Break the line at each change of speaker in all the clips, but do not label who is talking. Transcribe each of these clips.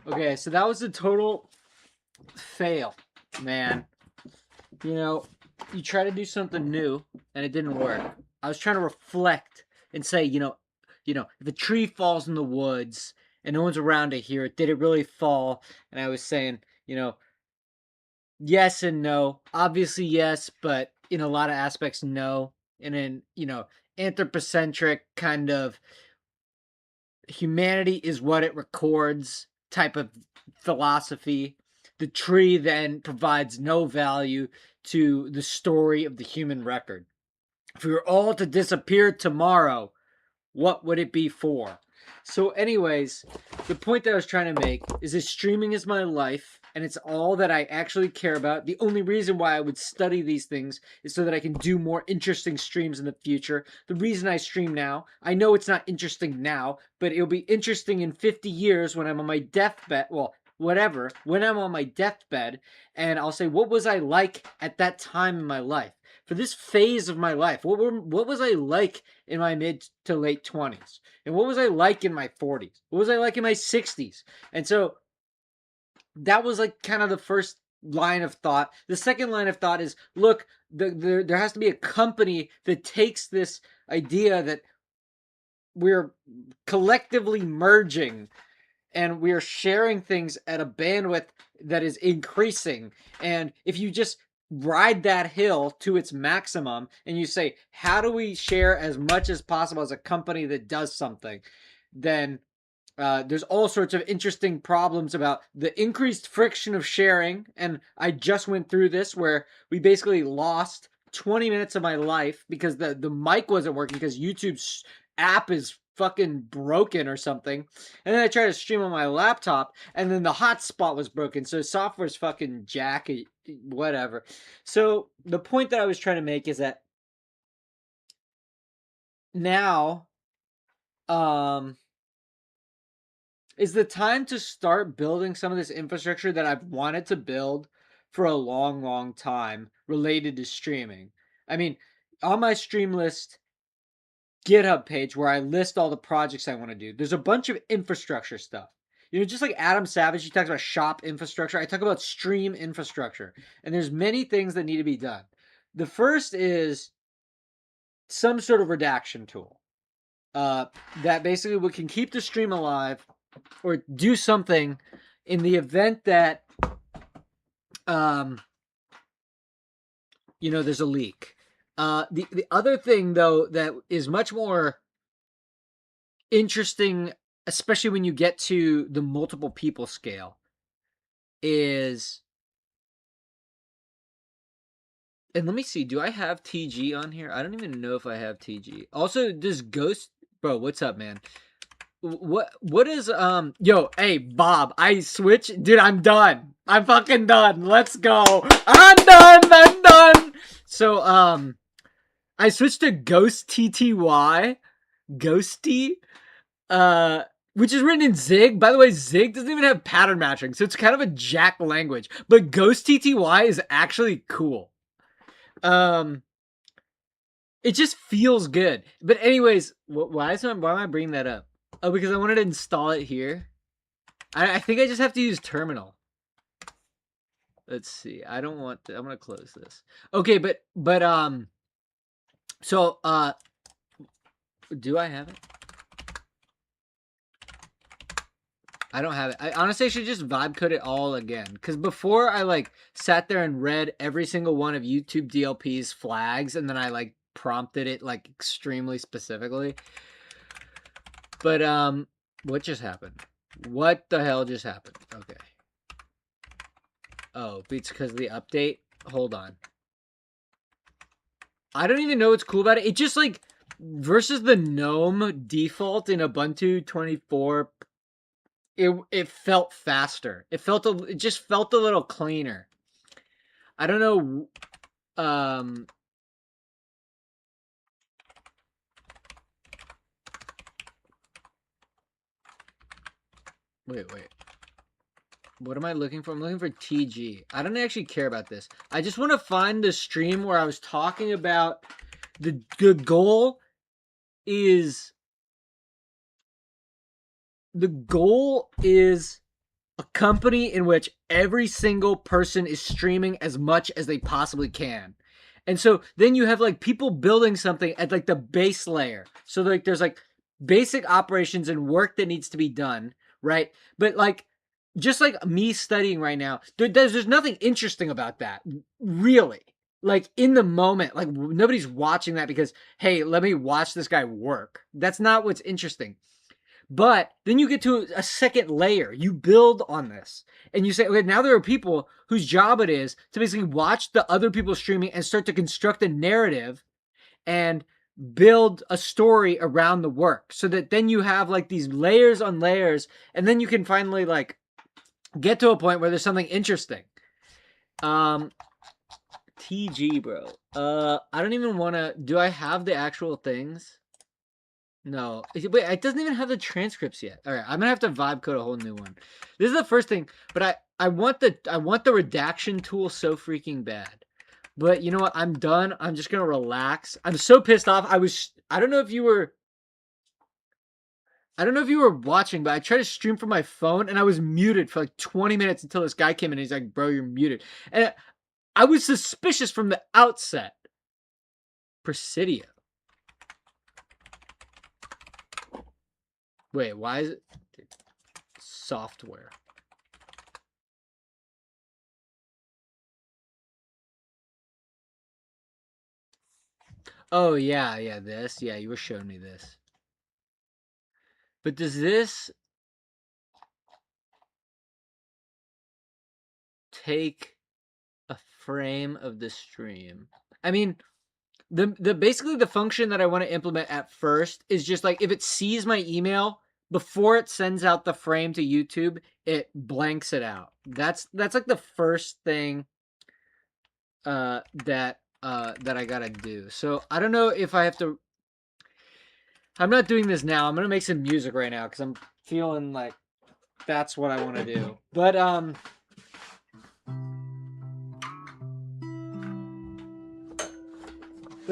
Okay, so that was a total fail, man. You know, you try to do something new and it didn't work. I was trying to reflect and say, if a tree falls in the woods and no one's around to hear it, did it really fall? And I was saying, yes and no. Obviously, yes, but in a lot of aspects, no. And in, anthropocentric kind of humanity is what it records type of philosophy. The tree then provides no value to the story of the human record. If we were all to disappear tomorrow, what would it be for? So, anyways, the point that I was trying to make is that streaming is my life and it's all that I actually care about. The only reason why I would study these things is so that I can do more interesting streams in the future. The reason I stream now, I know it's not interesting now, but it'll be interesting in 50 years when I'm on my deathbed. Well, whatever, when I'm on my deathbed, and I'll say, what was I like at that time in my life? For this phase of my life, what was I like in my mid to late 20s? And what was I like in my 40s? What was I like in my 60s? And so that was like kind of the first line of thought. The second line of thought is, look, there has to be a company that takes this idea that we're collectively merging and we are sharing things at a bandwidth that is increasing. And if you just ride that hill to its maximum and you say, how do we share as much as possible as a company that does something, then there's all sorts of interesting problems about the increased friction of sharing. And I just went through this where we basically lost 20 minutes of my life because the mic wasn't working because YouTube's app is fucking broken or something. And then I tried to stream on my laptop and then the hotspot was broken. So software's fucking jacky, whatever. So the point that I was trying to make is that now, um, is the time to start building some of this infrastructure that I've wanted to build for a long, long time related to streaming. I mean, on my Streamlist GitHub page where I list all the projects I want to do, there's a bunch of infrastructure stuff. Just like Adam Savage, he talks about shop infrastructure. I talk about stream infrastructure. And there's many things that need to be done. The first is some sort of redaction tool that basically can keep the stream alive or do something in the event that um there's a leak. The other thing though that is much more interesting, especially when you get to the multiple people scale, is, and let me see, do I have TG on here? I don't even know if I have TG. Also, does Ghost, bro, what's up, man? What is yo, hey Bob, I switch, dude, I'm done. I'm fucking done. Let's go. I'm done. So I switched to Ghost TTY, Ghosty, uh which is written in Zig. By the way, Zig doesn't even have pattern matching, so it's kind of a jack language. But Ghost TTY is actually cool. It just feels good. But anyways, why am I bringing that up? Oh, because I wanted to install it here. I think I just have to use terminal. Let's see. I don't want to, I'm gonna close this. Okay, but so do I have it? I don't have it. I honestly should just vibe code it all again. Because before I like sat there and read every single one of YouTube DLP's flags and then I like prompted it like extremely specifically. But what just happened? What the hell just happened? Okay. Oh, it's because of the update? Hold on. I don't even know what's cool about it. It just like versus the GNOME default in Ubuntu 24, it felt faster. It just felt a little cleaner. I don't know. Wait. What am I looking for? I'm looking for TG. I don't actually care about this. I just want to find the stream where I was talking about the goal is A company in which every single person is streaming as much as they possibly can. And so then you have like people building something at like the base layer. So like there's like basic operations and work that needs to be done, right? But like just like me studying right now, there's nothing interesting about that, really. Like in the moment, like nobody's watching that because, hey, let me watch this guy work. That's not what's interesting. But then you get to a second layer. You build on this. And you say, okay, now there are people whose job it is to basically watch the other people streaming and start to construct a narrative and build a story around the work. So that then you have like these layers on layers. And then you can finally like get to a point where there's something interesting. TG, bro. I don't even want to. Do I have the actual things? No. Wait, it doesn't even have the transcripts yet. All right, I'm gonna have to vibe code a whole new one. This is the first thing, but I want the redaction tool so freaking bad. But you know what? I'm done. I'm just gonna relax. I'm so pissed off. I don't know if you were watching, but I tried to stream from my phone and I was muted for like 20 minutes until this guy came in and he's like, "Bro, you're muted." And I was suspicious from the outset. Presidio. Wait, why is it software? Oh yeah, this. Yeah, you were showing me this. But does this take a frame of the stream? I mean, the basically the function that I want to implement at first is just like if it sees my email before it sends out the frame to YouTube, it blanks it out. That's like the first thing that I gotta do. So I don't know if I have to. I'm not doing this now. I'm gonna make some music right now because I'm feeling like that's what I want to do. But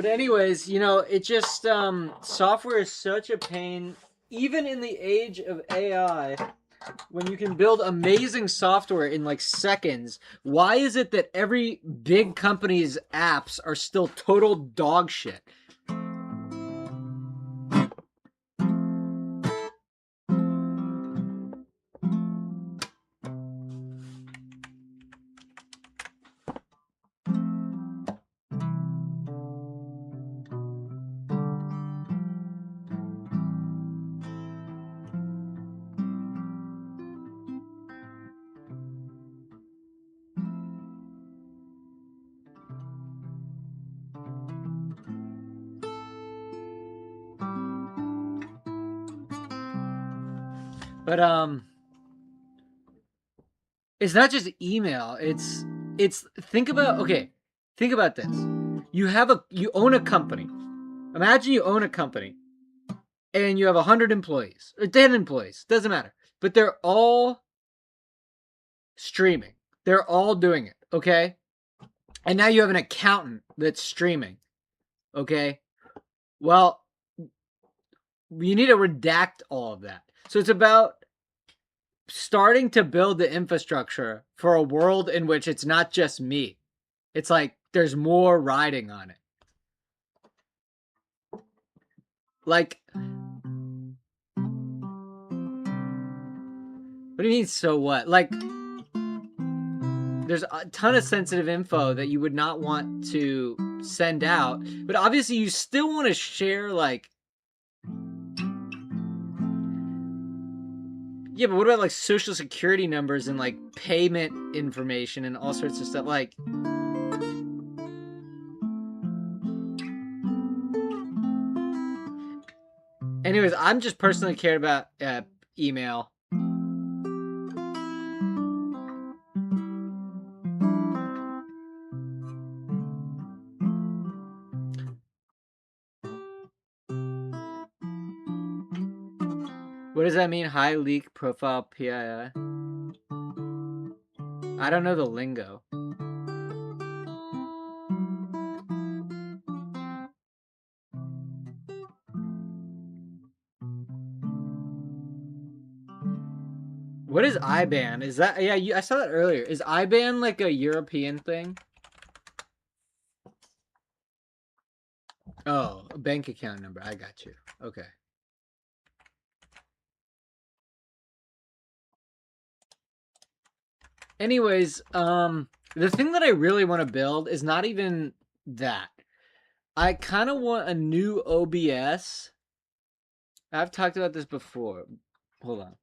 anyways, you know, it just software is such a pain, even in the age of AI, when you can build amazing software in like seconds. Why is it that every big company's apps are still total dog shit? But it's not just email. It's think about think about this. You own a company. Imagine you own a company and you have 100 employees or 10 employees, doesn't matter. But they're all streaming. They're all doing it, okay? And now you have an accountant that's streaming, okay? Well, you need to redact all of that. So it's about starting to build the infrastructure for a world in which it's not just me. It's like there's more riding on it. Like, what do you mean, so what? Like, there's a ton of sensitive info that you would not want to send out, but obviously you still want to share, like, yeah, but what about like social security numbers and like payment information and all sorts of stuff? Like, anyways, I'm just personally cared about email. What does that mean? High leak profile PII? I don't know the lingo. What is IBAN? Is that, yeah, I saw that earlier. Is IBAN like a European thing? Oh, a bank account number. I got you. Okay. Anyways, the thing that I really want to build is not even that. I kind of want a new OBS. I've talked about this before. Hold on.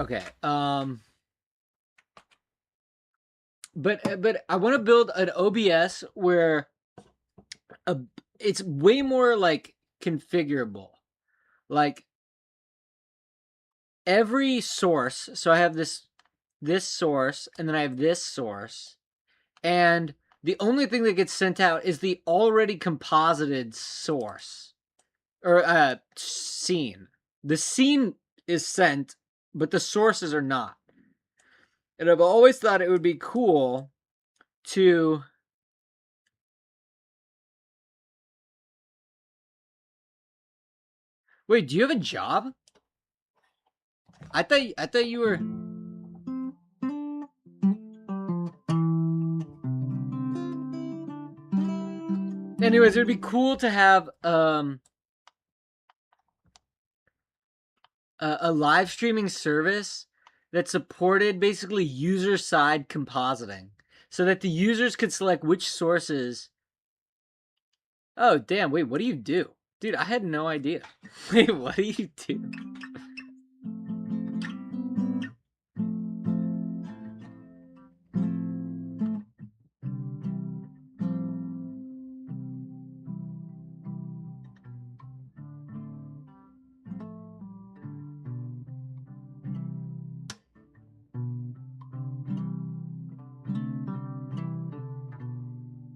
Okay. But I want to build an OBS where it's way more like configurable. Like every source, so I have this source and then I have this source, and the only thing that gets sent out is the already composited source or scene. The scene is sent, but the sources are not. And I've always thought it would be cool to wait, do you have a job? I thought you were. Anyways, it would be cool to have a live streaming service that supported basically user side compositing, so that the users could select which sources. Oh damn! Wait, what do you do, dude? I had no idea. Wait, what do you do?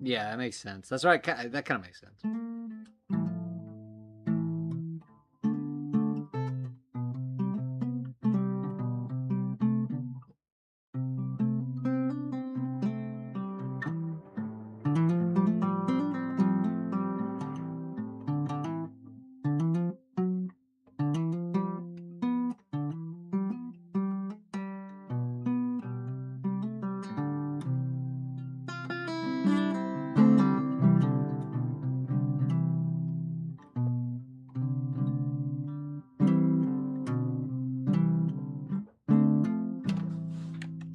Yeah, that makes sense. That's right. That kind of makes sense.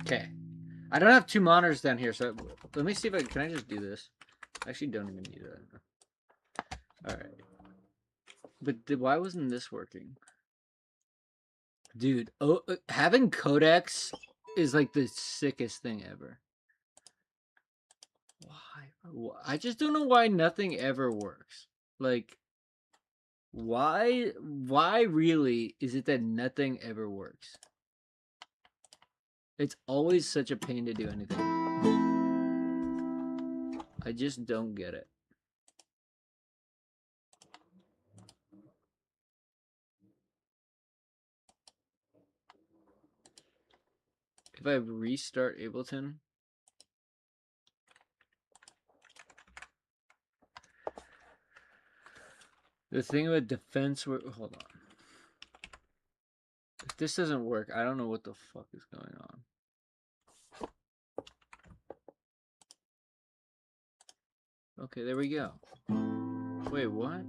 Okay. I don't have two monitors down here, so let me see if can I just do this? I actually don't even need that. All right. But why wasn't this working? Dude, having codecs is like the sickest thing ever. Why? I just don't know why nothing ever works. Like, why really is it that nothing ever works? It's always such a pain to do anything. I just don't get it. If I restart Ableton, the thing about defense, hold on. If this doesn't work, I don't know what the fuck is going on. Okay, there we go. Wait, what?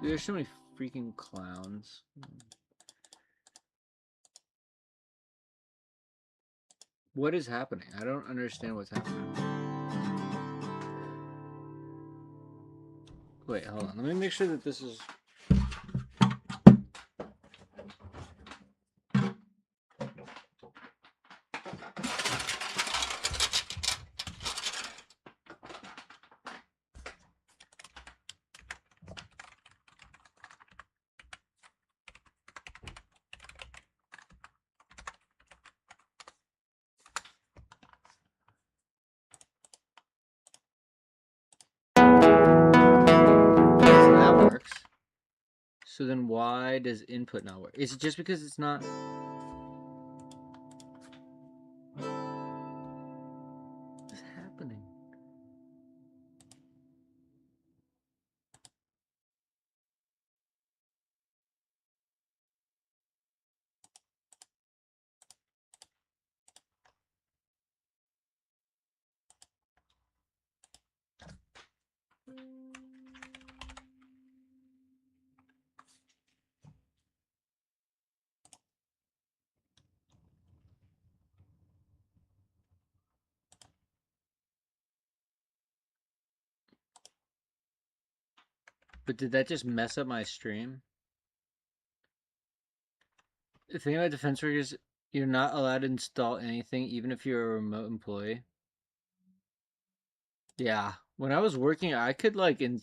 Dude, there's so many freaking clowns. What is happening? I don't understand what's happening. Wait, hold on. Let me make sure that this is... So then why does input not work? Is it just because it's not... What's happening? But did that just mess up my stream? The thing about Defense Work is you're not allowed to install anything, even if you're a remote employee. Yeah, when I was working, I could like it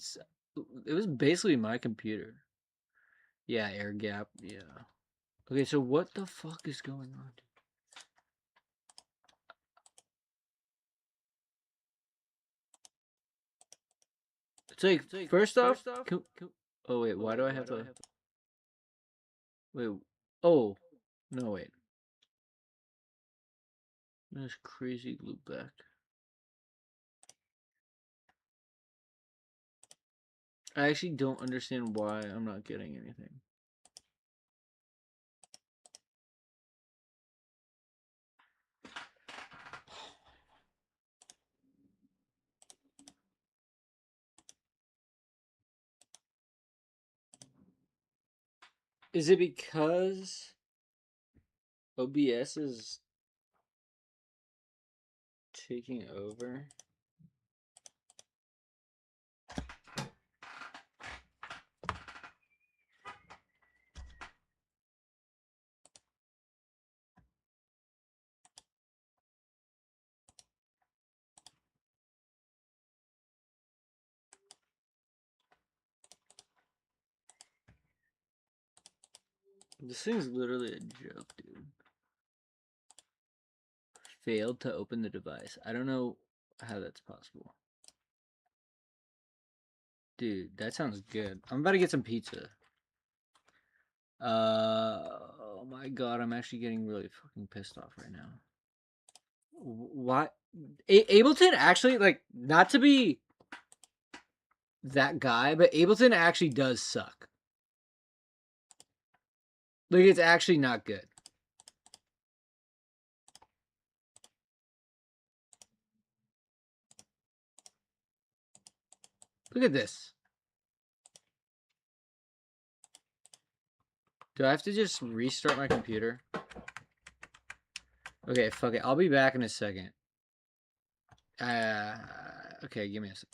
was basically my computer. Yeah, air gap. Yeah. Okay, so what the fuck is going on? It's like first off, oh wait, why do I have to? Wait, oh no, wait. This crazy loop back. I actually don't understand why I'm not getting anything. Is it because OBS is taking over? This thing's literally a joke, dude. Failed to open the device. I don't know how that's possible. Dude, that sounds good. I'm about to get some pizza. Oh my god, I'm actually getting really fucking pissed off right now. What? Ableton actually, like, not to be that guy, but Ableton actually does suck. Like, it's actually not good. Look at this. Do I have to just restart my computer? Okay, fuck it. I'll be back in a second. Okay, give me a second.